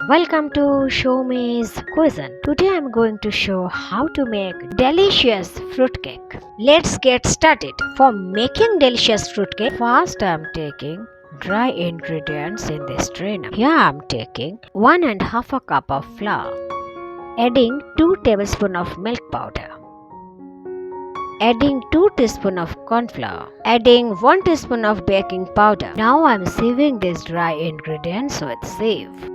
Welcome to Show Me's Cuisine. Today I'm going to show how to make delicious fruitcake. Let's get started. For making delicious fruitcake, first I'm taking dry ingredients in this strainer. Here I'm taking 1.5 cup of flour, adding 2 tablespoons of milk powder, adding 2 teaspoons of cornflour, adding 1 teaspoon of baking powder. Now I'm sieving these dry ingredients with sieve.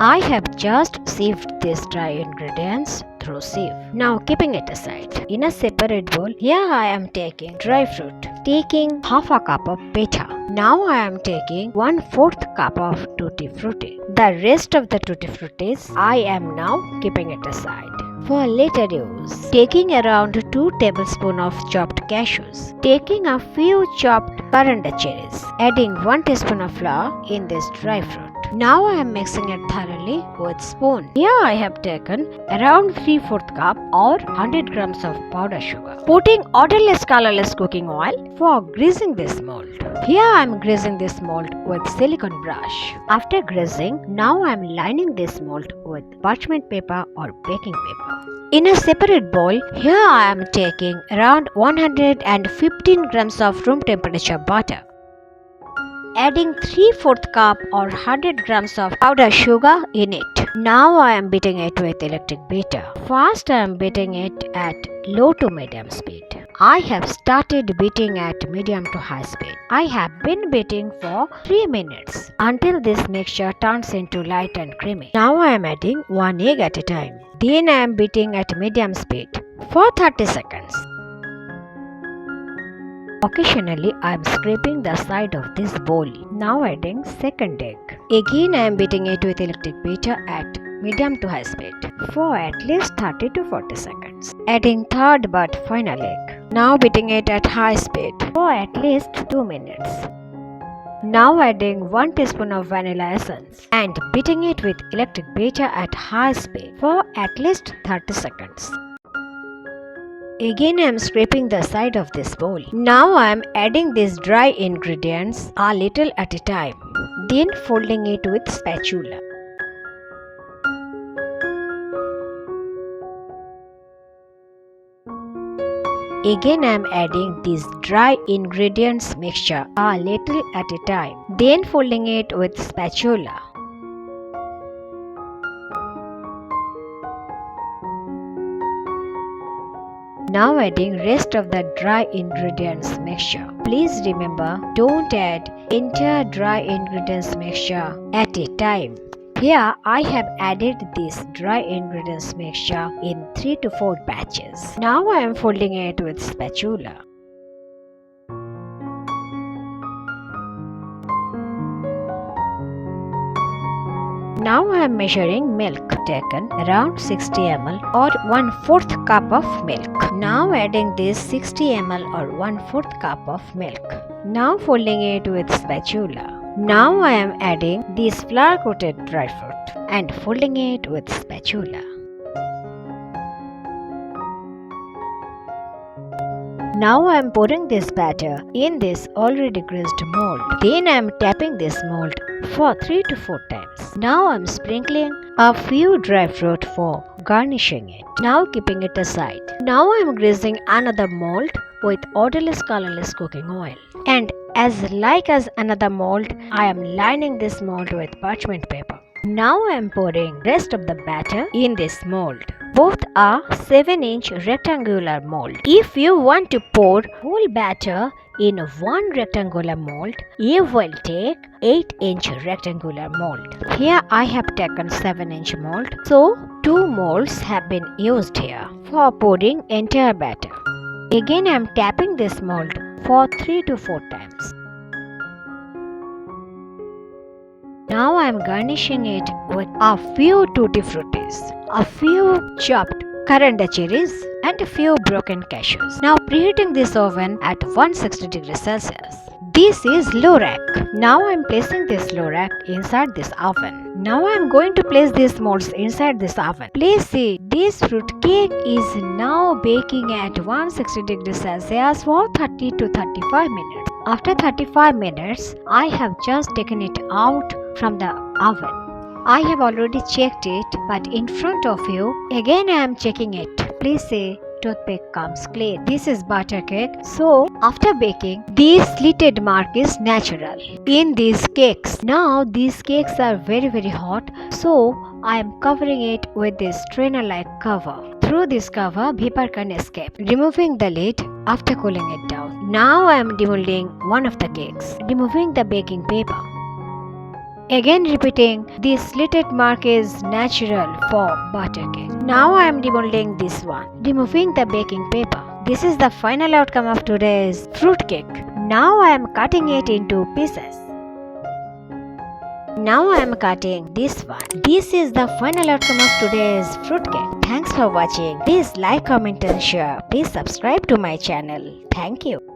I have just sieved these dry ingredients through sieve. Now keeping it aside. In a separate bowl, here I am taking dry fruit, taking half a cup of petha. Now I am taking 1/4 cup of tutti frutti. The rest of the tutti fruttis I am now keeping it aside for later use. Taking around 2 tablespoons of chopped cashews. Taking a few chopped cherries. Adding 1 teaspoon of flour in this dry fruit. Now I am mixing it thoroughly with spoon. Here I have taken around 3/4 cup or 100 grams of powdered sugar. Putting odorless colorless cooking oil for greasing this mold. Here I am greasing this mold with silicone brush. After greasing, now I am lining this mold with parchment paper or baking paper. In a separate bowl, here I am taking around 115 grams of room temperature butter. Adding 3/4 cup or 100 grams of powdered sugar in it. Now I am beating it with electric beater. First I am beating it at low to medium speed. I have started beating at medium to high speed. I have been beating for 3 minutes until this mixture turns into light and creamy. Now I am adding 1 egg at a time. Then I am beating at medium speed for 30 seconds. Occasionally, I am scraping the side of this bowl. Now adding second egg. Again, I am beating it with electric beater at medium to high speed for at least 30 to 40 seconds. Adding third but final egg. Now beating it at high speed for at least 2 minutes. Now adding 1 teaspoon of vanilla essence and beating it with electric beater at high speed for at least 30 seconds. Again I am scraping the side of this bowl. Now I am adding these dry ingredients a little at a time, then folding it with spatula. Again I am adding this dry ingredients mixture a little at a time, then folding it with spatula. Now adding rest of the dry ingredients mixture. Please remember, don't add entire dry ingredients mixture at a time. Here I have added this dry ingredients mixture in 3 to 4 batches. Now I am folding it with spatula. Now I am measuring milk, taken around 60 ml or 1/4 cup of milk. Now adding this 60 ml or 1/4 cup of milk. Now folding it with spatula. Now I am adding this flour coated dry fruit and folding it with spatula. Now I am pouring this batter in this already greased mold. Then I am tapping this mold for 3 to 4 times. Now I am sprinkling a few dry fruit for garnishing it. Now keeping it aside. Now I am greasing another mold with odorless colorless cooking oil. And as another mold, I am lining this mold with parchment paper. Now I am pouring rest of the batter in this mold. Both are 7-inch rectangular mold. If you want to pour whole batter in one rectangular mold, you will take 8-inch rectangular mold. Here I have taken 7-inch mold, so 2 molds have been used here for pouring entire batter. Again I am tapping this mold for 3 to 4 times. Now I am garnishing it with a few tutti fruttis, a few chopped cherries and a few broken cashews. Now preheating this oven at 160 degrees Celsius. This is low rack. Now I am placing this low rack inside this oven. Now I am going to place these molds inside this oven. Please see, this fruit cake is now baking at 160 degrees Celsius for 30 to 35 minutes. After 35 minutes, I have just taken it out from the oven. I have already checked it, but in front of you, again I am checking it. Please say toothpick comes clean. This is butter cake. So after baking, this slitted mark is natural in these cakes. Now these cakes are very hot, so I am covering it with this strainer-like cover. Through this cover, vapor can escape, removing the lid after cooling it down. Now I am demolding one of the cakes, removing the baking paper. Again repeating, this slitted mark is natural for butter cake. Now I am demolding this one, removing the baking paper. This is the final outcome of today's fruit cake. Now I am cutting it into pieces. Now I am cutting this one. This is the final outcome of today's fruit cake. Thanks for watching. Please like, comment and share. Please subscribe to my channel. Thank you.